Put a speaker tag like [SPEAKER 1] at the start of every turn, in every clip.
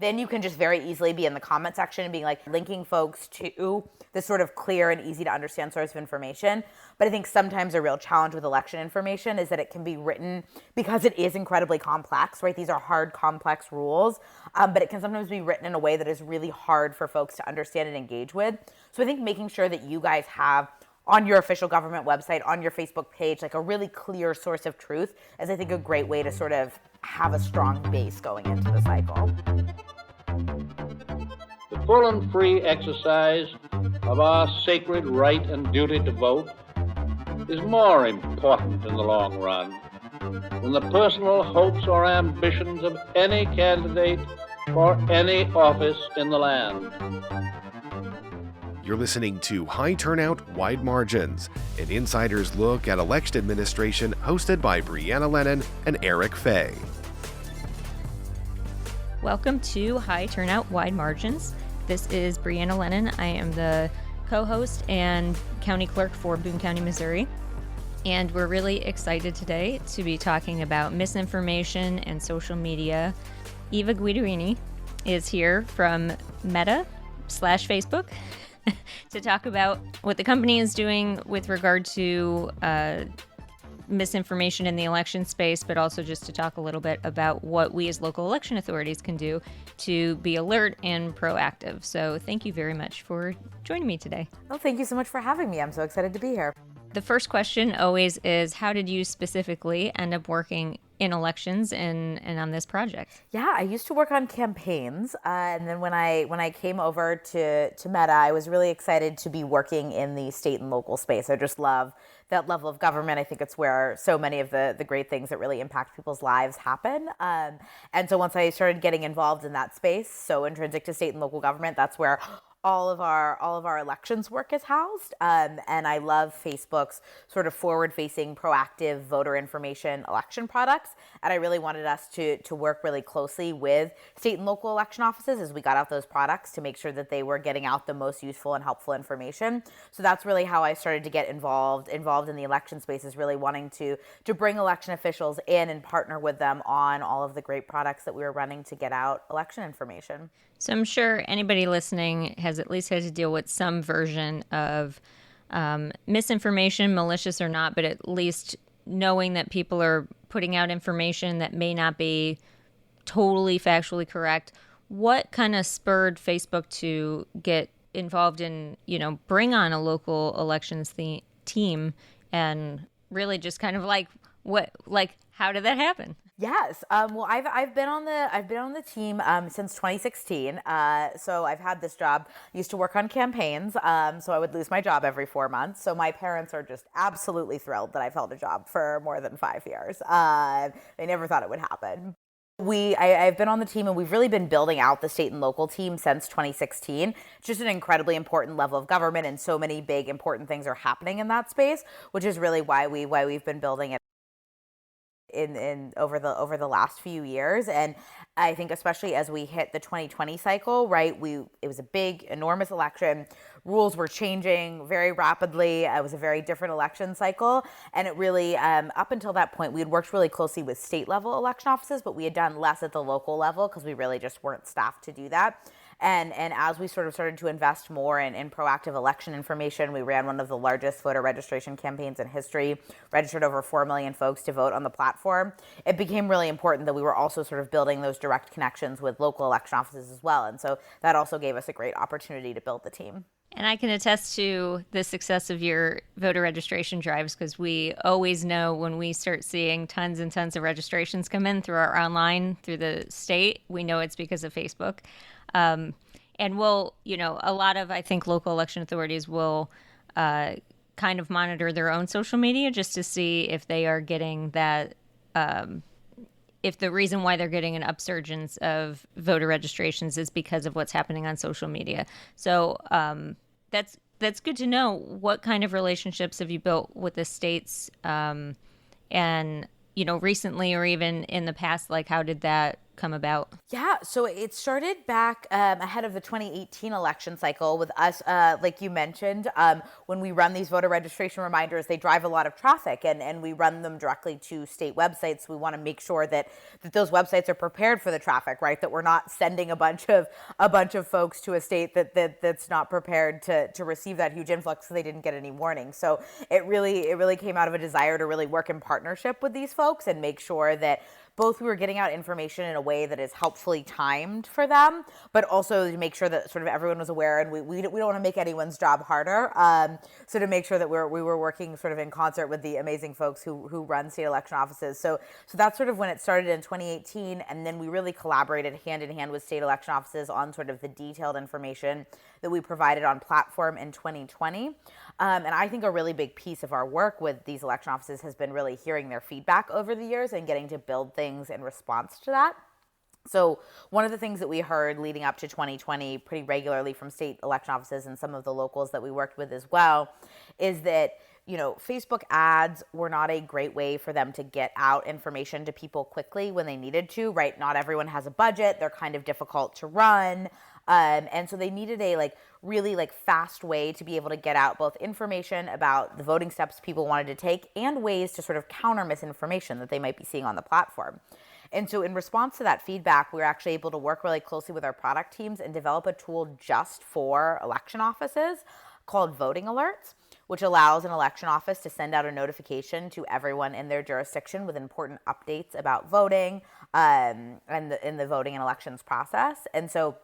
[SPEAKER 1] then you can just very easily be in the comment section and being like linking folks to this sort of clear and easy to understand source of information. But I think sometimes a real challenge with election information is that it can be written, because it is incredibly complex, right? These are hard, complex rules, but it can sometimes be written in a way that is really hard for folks to understand and engage with. So I think making sure that you guys have on your official government website, on your Facebook page, like a really clear source of truth is, I think, a great way to sort of have a strong base going into the cycle.
[SPEAKER 2] The full and free exercise of our sacred right and duty to vote is more important in the long run than the personal hopes or ambitions of any candidate for any office in the land.
[SPEAKER 3] You're listening to High Turnout, Wide Margins, an insider's look at election administration hosted by Brianna Lennon and Eric Fay.
[SPEAKER 4] Welcome to High Turnout, Wide Margins. This is Brianna Lennon. I am the co-host and county clerk for Boone County, Missouri. And we're really excited today to be talking about misinformation and social media. Eva Guidarini is here from Meta/Facebook to talk about what the company is doing with regard to misinformation in the election space, but also just to talk a little bit about what we as local election authorities can do to be alert and proactive. So thank you very much for joining me today.
[SPEAKER 1] Well, thank you so much for having me. I'm so excited to be here.
[SPEAKER 4] The first question always is, how did you specifically end up working in elections and on this project?
[SPEAKER 1] Yeah, I used to work on campaigns, and then when I came over to Meta, I was really excited to be working in the state and local space. I just love that level of government. I think it's where so many of the great things that really impact people's lives happen. And so once I started getting involved in that space, so intrinsic to state and local government, that's where all of our elections work is housed. And I love Facebook's sort of forward-facing, proactive voter information election products. And I really wanted us to work really closely with state and local election offices as we got out those products to make sure that they were getting out the most useful and helpful information. So that's really how I started to get involved in the election space, is really wanting to bring election officials in and partner with them on all of the great products that we were running to get out election information.
[SPEAKER 4] So I'm sure anybody listening has at least had to deal with some version of misinformation, malicious or not, but at least knowing that people are putting out information that may not be totally factually correct. What kind of spurred Facebook to get involved in, bring on a local elections team, and really just kind of how did that happen?
[SPEAKER 1] Yes. Well, I've been on the team since 2016. So I've had this job. I used to work on campaigns. So I would lose my job every 4 months. So my parents are just absolutely thrilled that I've held a job for more than 5 years. They never thought it would happen. I've been on the team, and we've really been building out the state and local team since 2016. It's just an incredibly important level of government, and so many big important things are happening in that space, which is really why we've been building it in over the last few years. And I think especially as we hit the 2020 cycle, right, it was a big, enormous election. Rules were changing very rapidly. It was a very different election cycle. And it really, up until that point, we had worked really closely with state level election offices, but we had done less at the local level because we really just weren't staffed to do that. And as we sort of started to invest more in proactive election information, we ran one of the largest voter registration campaigns in history, registered over 4 million folks to vote on the platform. It became really important that we were also sort of building those direct connections with local election offices as well. And so that also gave us a great opportunity to build the team.
[SPEAKER 4] And I can attest to the success of your voter registration drives, because we always know when we start seeing tons and tons of registrations come in through our online, through the state, we know it's because of Facebook. And we'll, a lot of, I think, local election authorities will kind of monitor their own social media just to see if they are getting that, if the reason why they're getting an upsurgence of voter registrations is because of what's happening on social media. So that's good to know. What kind of relationships have you built with the states, and recently or even in the past? Like, how did that come about?
[SPEAKER 1] Yeah, so it started back ahead of the 2018 election cycle with us, like you mentioned, when we run these voter registration reminders, they drive a lot of traffic, and we run them directly to state websites. We want to make sure that those websites are prepared for the traffic, right? That we're not sending a bunch of folks to a state that's not prepared to receive that huge influx, so they didn't get any warning. So it really came out of a desire to really work in partnership with these folks and make sure that both we were getting out information in a way that is helpfully timed for them, but also to make sure that sort of everyone was aware, and we don't want to make anyone's job harder. So to make sure that we were working sort of in concert with the amazing folks who run state election offices. So that's sort of when it started in 2018, and then we really collaborated hand in hand with state election offices on sort of the detailed information that we provided on platform in 2020. And I think a really big piece of our work with these election offices has been really hearing their feedback over the years and getting to build things in response to that. So one of the things that we heard leading up to 2020 pretty regularly from state election offices and some of the locals that we worked with as well is that, you know, Facebook ads were not a great way for them to get out information to people quickly when they needed to, right? Not everyone has a budget. They're kind of difficult to run. And so they needed a really fast way to be able to get out both information about the voting steps people wanted to take and ways to sort of counter misinformation that they might be seeing on the platform. And so in response to that feedback, we were actually able to work really closely with our product teams and develop a tool just for election offices called Voting Alerts, which allows an election office to send out a notification to everyone in their jurisdiction with important updates about voting and in the voting and elections process. And so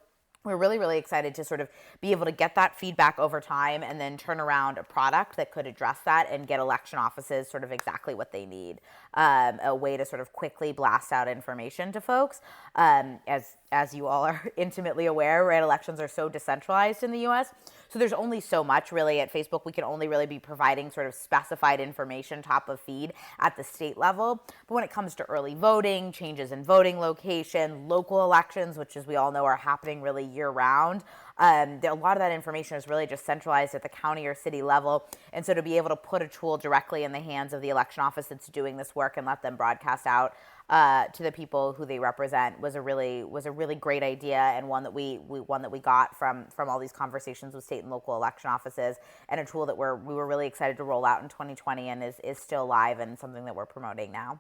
[SPEAKER 1] we're really excited to sort of be able to get that feedback over time and then turn around a product that could address that and get election offices sort of exactly what they need. A way to sort of quickly blast out information to folks. As you all are intimately aware, right, elections are so decentralized in the US. So there's only so much really at Facebook. We can only really be providing sort of specified information top of feed at the state level. But when it comes to early voting, changes in voting location, local elections, which as we all know are happening really year round, a lot of that information is really just centralized at the county or city level. And so to be able to put a tool directly in the hands of the election office that's doing this work and let them broadcast out to the people who they represent was a really great idea, and one that we got from all these conversations with state and local election offices, and a tool that we were really excited to roll out in 2020 and is still live and something that we're promoting now.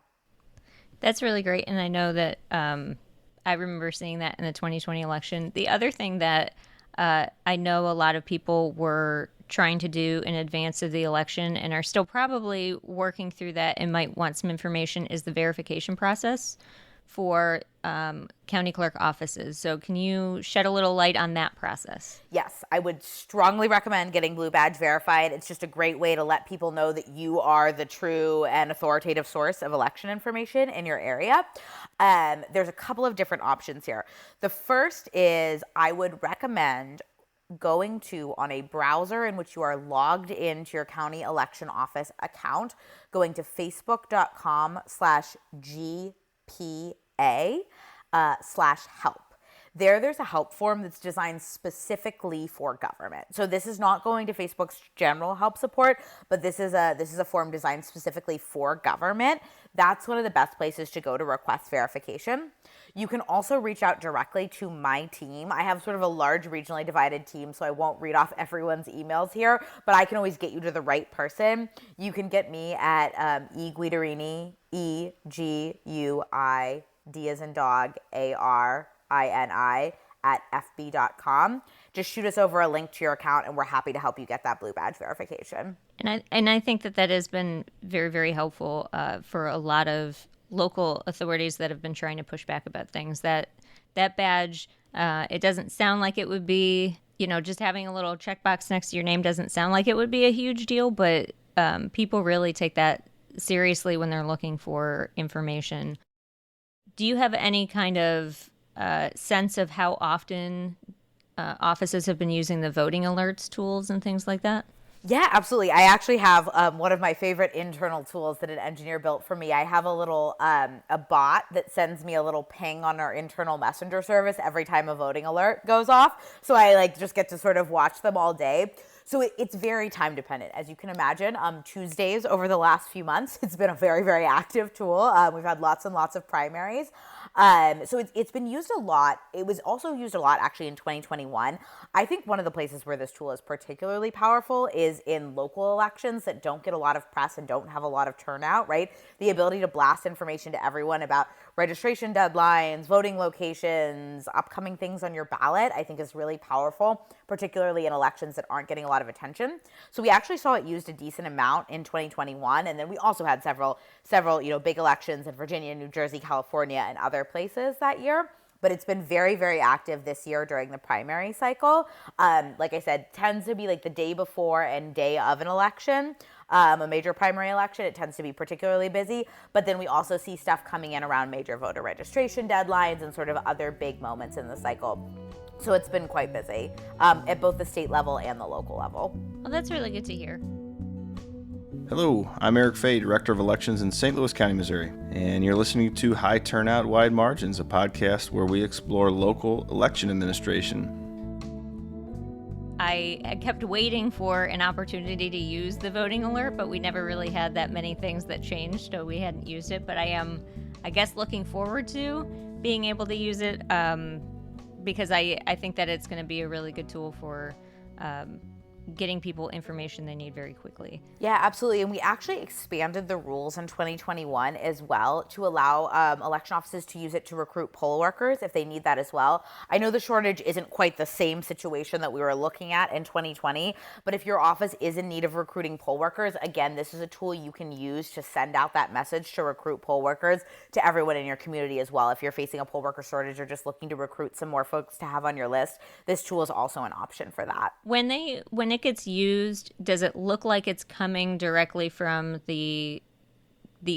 [SPEAKER 4] That's really great, and I know that I remember seeing that in the 2020 election. The other thing that I know a lot of people were trying to do in advance of the election and are still probably working through that and might want some information is the verification process for county clerk offices. So can you shed a little light on that process?
[SPEAKER 1] Yes, I would strongly recommend getting Blue Badge verified. It's just a great way to let people know that you are the true and authoritative source of election information in your area. There's a couple of different options here. The first is I would recommend going to, on a browser in which you are logged into your county election office account, going to facebook.com/GPA/help. There's a help form that's designed specifically for government. So this is not going to Facebook's general help support, but this is a form designed specifically for government. That's one of the best places to go to request verification. You can also reach out directly to my team. I have sort of a large regionally divided team, so I won't read off everyone's emails here, but I can always get you to the right person. You can get me at Guidarini, EGUI, D as in dog, ARINI, at fb.com. Just shoot us over a link to your account and we're happy to help you get that Blue Badge verification.
[SPEAKER 4] And I think that has been very, very helpful for a lot of local authorities that have been trying to push back about things. That badge, it doesn't sound like it would be, just having a little checkbox next to your name doesn't sound like it would be a huge deal, but people really take that seriously when they're looking for information. Do you have any kind of sense of how often offices have been using the voting alerts tools and things like that?
[SPEAKER 1] Yeah, absolutely. I actually have one of my favorite internal tools that an engineer built for me. I have a little a bot that sends me a little ping on our internal messenger service every time a voting alert goes off. So I just get to sort of watch them all day. So it's very time dependent. As you can imagine, Tuesdays over the last few months, it's been a very, very active tool. We've had lots and lots of primaries. So it's been used a lot. It was also used a lot actually in 2021. I think one of the places where this tool is particularly powerful is in local elections that don't get a lot of press and don't have a lot of turnout, right? The ability to blast information to everyone about registration deadlines, voting locations, upcoming things on your ballot, I think is really powerful, particularly in elections that aren't getting a lot of attention. So we actually saw it used a decent amount in 2021, and then we also had several big elections in Virginia, New Jersey, California, and other places that year. But it's been very, very active this year during the primary cycle. Like I said, tends to be like the day before and day of an election, a major primary election. It tends to be particularly busy. But then we also see stuff coming in around major voter registration deadlines and sort of other big moments in the cycle. So it's been quite busy at both the state level and the local level.
[SPEAKER 4] Well, that's really good to hear.
[SPEAKER 5] Hello, I'm Eric Fay, Director of Elections in St. Louis County, Missouri, and you're listening to High Turnout, Wide Margins, a podcast where we explore local election administration.
[SPEAKER 4] I kept waiting for an opportunity to use the voting alert, but we never really had that many things that changed, so we hadn't used it. But I am, I guess, looking forward to being able to use it because I think that it's going to be a really good tool for getting people information they need very quickly.
[SPEAKER 1] Yeah, absolutely. And we actually expanded the rules in 2021 as well to allow election offices to use it to recruit poll workers if they need that as well. I know the shortage isn't quite the same situation that we were looking at in 2020, but if your office is in need of recruiting poll workers, again, this is a tool you can use to send out that message to recruit poll workers to everyone in your community as well. If you're facing a poll worker shortage or just looking to recruit some more folks to have on your list, this tool is also an option for that.
[SPEAKER 4] When it gets used, does it look like it's coming directly from the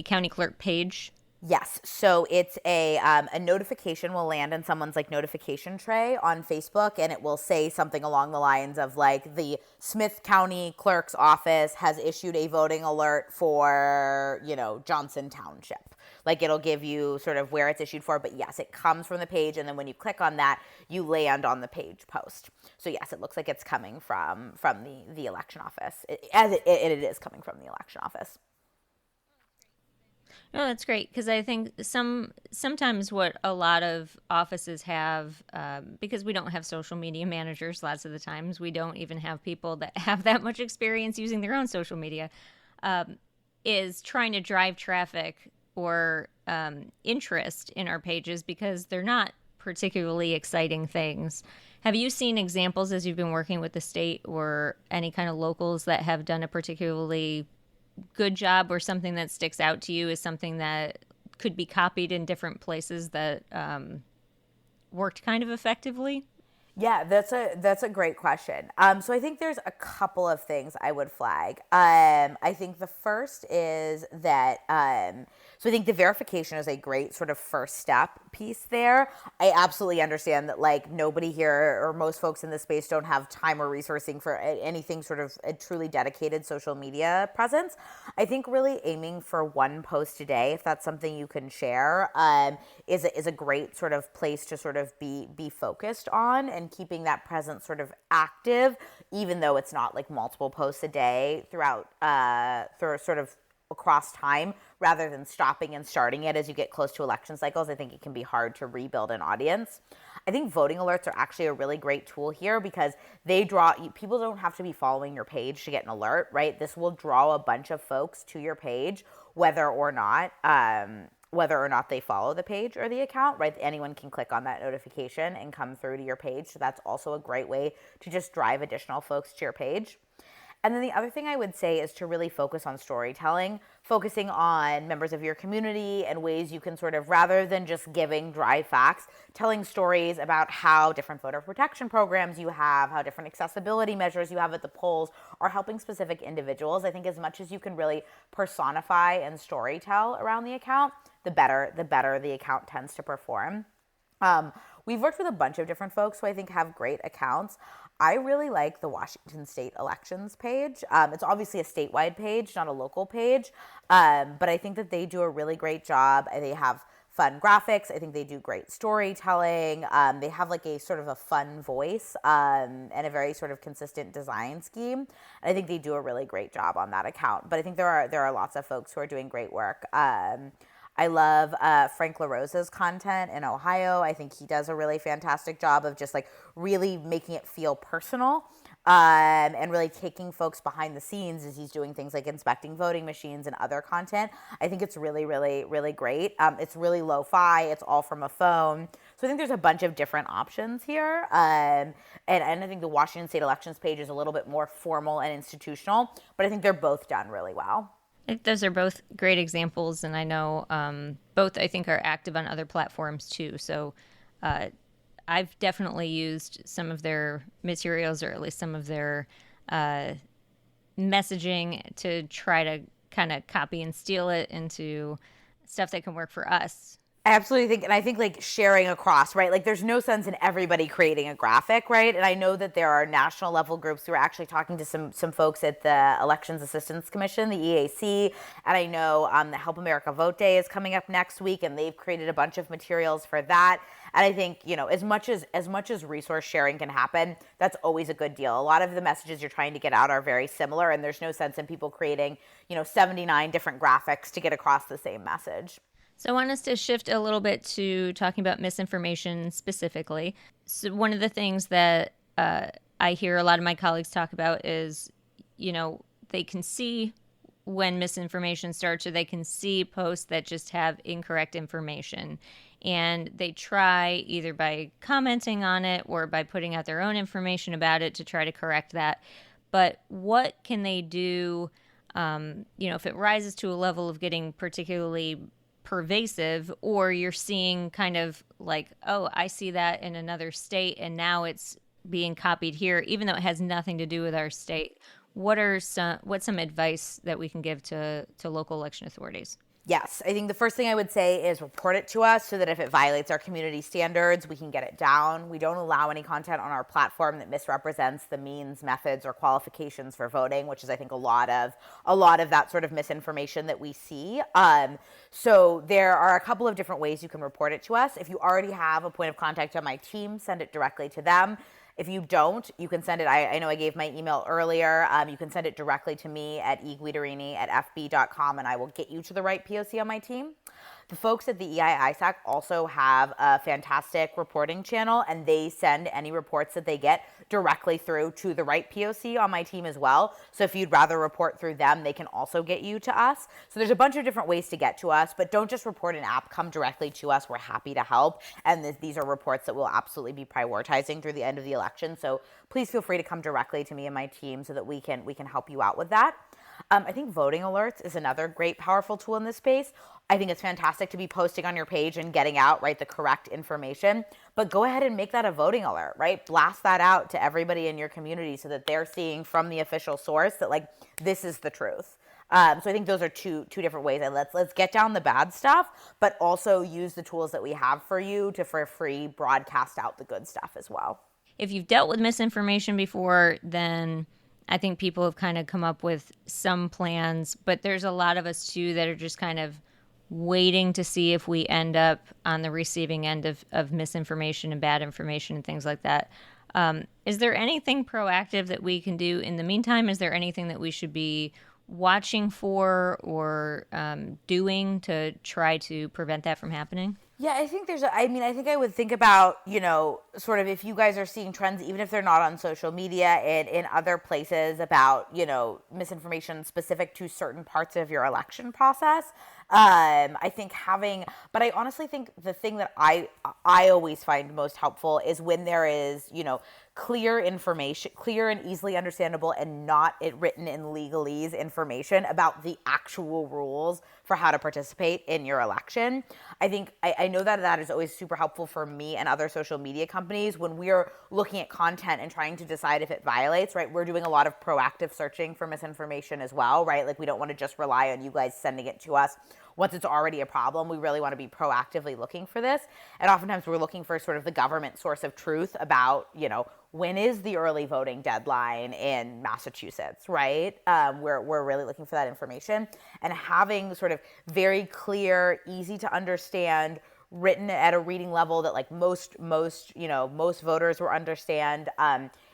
[SPEAKER 4] county clerk page?
[SPEAKER 1] Yes. So it's a notification will land in someone's like notification tray on Facebook, and it will say something along the lines of like the Smith County Clerk's office has issued a voting alert for, Johnson Township. Like it'll give you sort of where it's issued for, but yes, it comes from the page, and then when you click on that, you land on the page post. So yes, it looks like it's coming from the election office, it is coming from the election office.
[SPEAKER 4] No, that's great, because I think sometimes what a lot of offices have, because we don't have social media managers lots of the times, we don't even have people that have that much experience using their own social media, is trying to drive traffic or interest in our pages because they're not particularly exciting things. Have you seen examples as you've been working with the state or any kind of locals that have done a particularly good job, or something that sticks out to you as something that could be copied in different places that worked kind of effectively?
[SPEAKER 1] Yeah, that's a great question. So I think there's a couple of things I would flag. I think the first is that so I think the verification is a great sort of first step piece there. I absolutely understand that like nobody here or most folks in this space don't have time or resourcing for anything sort of a truly dedicated social media presence. I think really aiming for one post a day, if that's something you can share, is a great sort of place to sort of be focused on and keeping that presence sort of active, even though it's not like multiple posts a day throughout through sort of across time, rather than stopping and starting it as you get close to election cycles. I think it can be hard to rebuild an audience. I think voting alerts are actually a really great tool here because they draw, people don't have to be following your page to get an alert, right? This will draw a bunch of folks to your page, whether or not they follow the page or the account, right? Anyone can click on that notification and come through to your page. So that's also a great way to just drive additional folks to your page. And then the other thing I would say is to really focus on storytelling, focusing on members of your community and ways you can sort of, rather than just giving dry facts, telling stories about how different voter protection programs you have, how different accessibility measures you have at the polls are helping specific individuals. I think as much as you can really personify and storytell around the account, the better the account tends to perform. We've worked with a bunch of different folks who I think have great accounts. I really like the Washington State Elections page. It's obviously a statewide page, not a local page, but I think that they do a really great job. They have fun graphics. I think they do great storytelling. They have like a sort of a fun voice and a very sort of consistent design scheme. And I think they do a really great job on that account. But I think there are lots of folks who are doing great work. I love Frank LaRosa's content in Ohio. I think he does a really fantastic job of just like really making it feel personal. And really taking folks behind the scenes as he's doing things like inspecting voting machines and other content. I think it's really, really, really great. It's really lo-fi. It's all from a phone. So I think there's a bunch of different options here. And I think the Washington State Elections page is a little bit more formal and institutional, but I think they're both done really well.
[SPEAKER 4] I think those are both great examples, and I know both, I think, are active on other platforms too. So I've definitely used some of their materials, or at least some of their messaging, to try to kind of copy and steal it into stuff that can work for us.
[SPEAKER 1] I absolutely think, and I think like sharing across, right? Like there's no sense in everybody creating a graphic, right? And I know that there are national level groups who are actually talking to some folks at the Elections Assistance Commission, the EAC, and I know the Help America Vote Day is coming up next week, and they've created a bunch of materials for that. And I think, you know, as much as resource sharing can happen, that's always a good deal. A lot of the messages you're trying to get out are very similar, and there's no sense in people creating, 79 different graphics to get across the same message.
[SPEAKER 4] So I want us to shift a little bit to talking about misinformation specifically. So one of the things that I hear a lot of my colleagues talk about is, they can see when misinformation starts, or they can see posts that just have incorrect information. And they try, either by commenting on it or by putting out their own information about it, to try to correct that. But what can they do, if it rises to a level of getting particularly pervasive, or you're seeing kind of like, oh, I see that in another state and now it's being copied here, even though it has nothing to do with our state? What's some advice that we can give to local election authorities?
[SPEAKER 1] Yes, I think the first thing I would say is report it to us, so that if it violates our community standards, we can get it down. We don't allow any content on our platform that misrepresents the means, methods, or qualifications for voting, which is, I think, a lot of that sort of misinformation that we see. So there are a couple of different ways you can report it to us. If you already have a point of contact on my team, send it directly to them. If you don't, you can send it. I know I gave my email earlier. You can send it directly to me at eguidarini@fb.com, and I will get you to the right POC on my team. The folks at the EI-ISAC also have a fantastic reporting channel, and they send any reports that they get directly through to the right POC on my team as well. So if you'd rather report through them, they can also get you to us. So there's a bunch of different ways to get to us, but don't just report an app. Come directly to us. We're happy to help. And these are reports that we'll absolutely be prioritizing through the end of the election. So please feel free to come directly to me and my team so that we can help you out with that. I think voting alerts is another great, powerful tool in this space. I think it's fantastic to be posting on your page and getting out, right, the correct information. But go ahead and make that a voting alert, right? Blast that out to everybody in your community so that they're seeing from the official source that, like, this is the truth. So I think those are two different ways. And let's get down the bad stuff, but also use the tools that we have for you to, for free, broadcast out the good stuff as well.
[SPEAKER 4] If you've dealt with misinformation before, then I think people have kind of come up with some plans, but there's a lot of us too that are just kind of waiting to see if we end up on the receiving end of misinformation and bad information and things like that. Is there anything proactive that we can do in the meantime? Is there anything that we should be watching for or doing to try to prevent that from happening?
[SPEAKER 1] Yeah, I think I think I would think about, sort of if you guys are seeing trends, even if they're not on social media and in other places about, misinformation specific to certain parts of your election process. But I honestly think the thing that I always find most helpful is when there is, clear information, clear and easily understandable and not written in legalese information about the actual rules for how to participate in your election. I think I know that is always super helpful for me and other social media companies when we're looking at content and trying to decide if it violates, right? We're doing a lot of proactive searching for misinformation as well, right? Like we don't want to just rely on you guys sending it to us once it's already a problem. We really want to be proactively looking for this. And oftentimes we're looking for sort of the government source of truth about, when is the early voting deadline in Massachusetts, right? We're really looking for that information, and having sort of very clear, easy to understand, written at a reading level that like most voters will understand,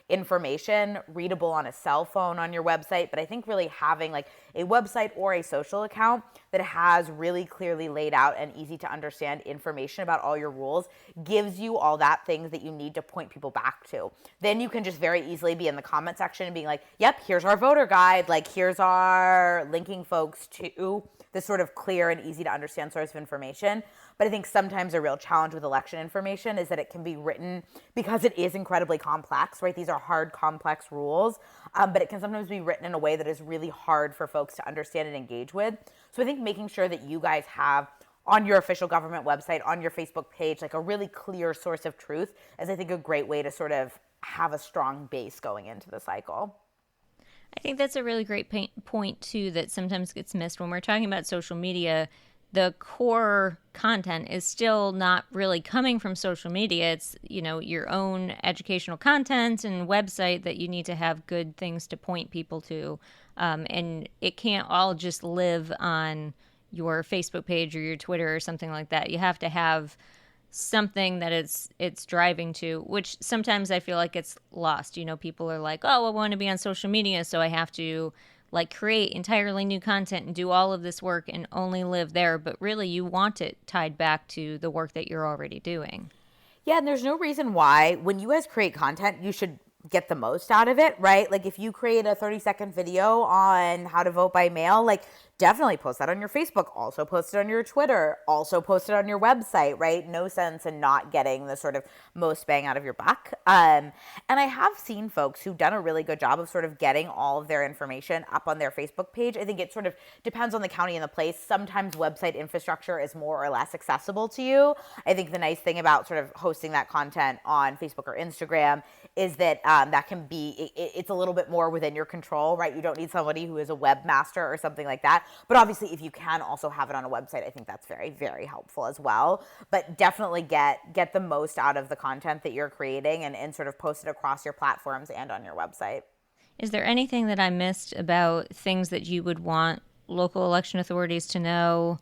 [SPEAKER 1] information readable on a cell phone on your website, but I think really having like a website or a social account that has really clearly laid out and easy to understand information about all your rules gives you all that things that you need to point people back to. Then you can just very easily be in the comment section and being like, yep, here's our voter guide, like here's our linking folks to this sort of clear and easy to understand source of information. But I think sometimes a real challenge with election information is that it can be written, because it is incredibly complex, right? These are hard, complex rules, but it can sometimes be written in a way that is really hard for folks to understand and engage with. So I think making sure that you guys have on your official government website, on your Facebook page, like a really clear source of truth is, I think, a great way to sort of have a strong base going into the cycle.
[SPEAKER 4] I think that's a really great point, too, that sometimes gets missed when we're talking about social media. The core content is still not really coming from social media. It's, your own educational content and website that you need to have good things to point people to. And it can't all just live on your Facebook page or your Twitter or something like that. You have to have something that it's driving to, which sometimes I feel like it's lost. People are like, oh, I want to be on social media, so I have to create entirely new content and do all of this work and only live there. But really, you want it tied back to the work that you're already doing.
[SPEAKER 1] Yeah, and there's no reason why when you guys create content, you should get the most out of it, right? Like if you create a 30-second video on how to vote by mail, like definitely post that on your Facebook, also post it on your Twitter, also post it on your website, right? No sense in not getting the sort of most bang out of your buck. And I have seen folks who've done a really good job of sort of getting all of their information up on their Facebook page. I think it sort of depends on the county and the place. Sometimes website infrastructure is more or less accessible to you. I think the nice thing about sort of hosting that content on Facebook or Instagram is that that can be, it's a little bit more within your control, right? You don't need somebody who is a webmaster or something like that. But obviously, if you can also have it on a website, I think that's very, very helpful as well. But definitely get the most out of the content that you're creating and sort of post it across your platforms and on your website.
[SPEAKER 4] Is there anything that I missed about things that you would want local election authorities to know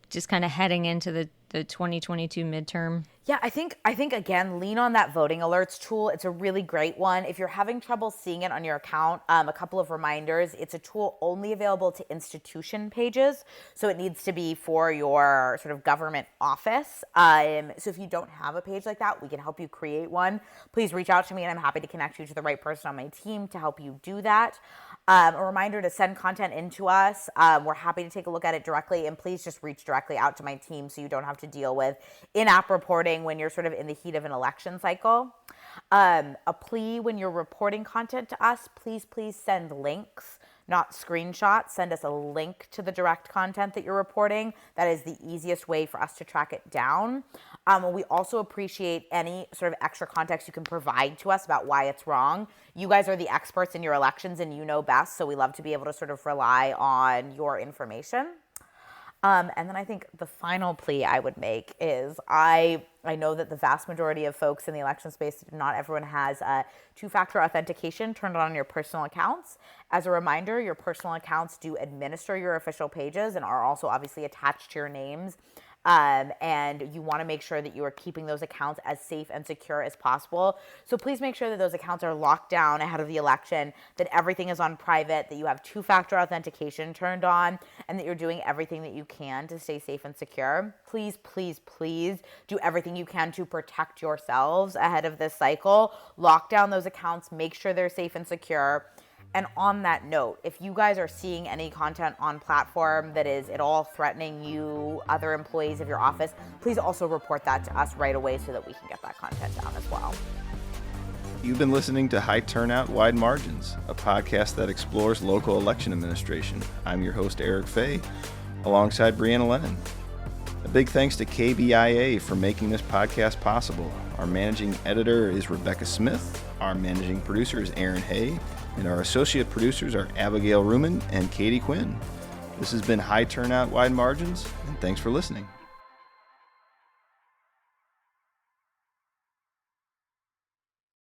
[SPEAKER 4] just kind of heading into the 2022 midterm?
[SPEAKER 1] Yeah, I think again, lean on that voting alerts tool. It's a really great one. If you're having trouble seeing it on your account, a couple of reminders. It's a tool only available to institution pages, so it needs to be for your sort of government office. So if you don't have a page like that, we can help you create one. Please reach out to me, and I'm happy to connect you to the right person on my team to help you do that. A reminder to send content into us. We're happy to take a look at it directly, and please just reach directly out to my team so you don't have to deal with in-app reporting when you're sort of in the heat of an election cycle. A plea when you're reporting content to us, please send links, not screenshots. Send us a link to the direct content that you're reporting. That is the easiest way for us to track it down. We also appreciate any sort of extra context you can provide to us about why it's wrong. You guys are the experts in your elections and you know best, so we love to be able to sort of rely on your information. And then I think the final plea I would make is I know that the vast majority of folks in the election space, not everyone has two-factor authentication turned on your personal accounts. As a reminder, your personal accounts do administer your official pages and are also obviously attached to your names. And you want to make sure that you are keeping those accounts as safe and secure as possible. So please make sure that those accounts are locked down ahead of the election, that everything is on private, that you have two-factor authentication turned on, and that you're doing everything that you can to stay safe and secure. Please do everything you can to protect yourselves ahead of this cycle. Lock down those accounts, make sure they're safe and secure. And on that note, if you guys are seeing any content on platform that is at all threatening you, other employees of your office, please also report that to us right away so that we can get that content down as well.
[SPEAKER 5] You've been listening to High Turnout, Wide Margins, a podcast that explores local election administration. I'm your host, Eric Fay, alongside Brianna Lennon. A big thanks to KBIA for making this podcast possible. Our managing editor is Rebecca Smith. Our managing producer is Aaron Hay. And our associate producers are Abigail Ruman and Katie Quinn. This has been High Turnout, Wide Margins, and thanks for listening.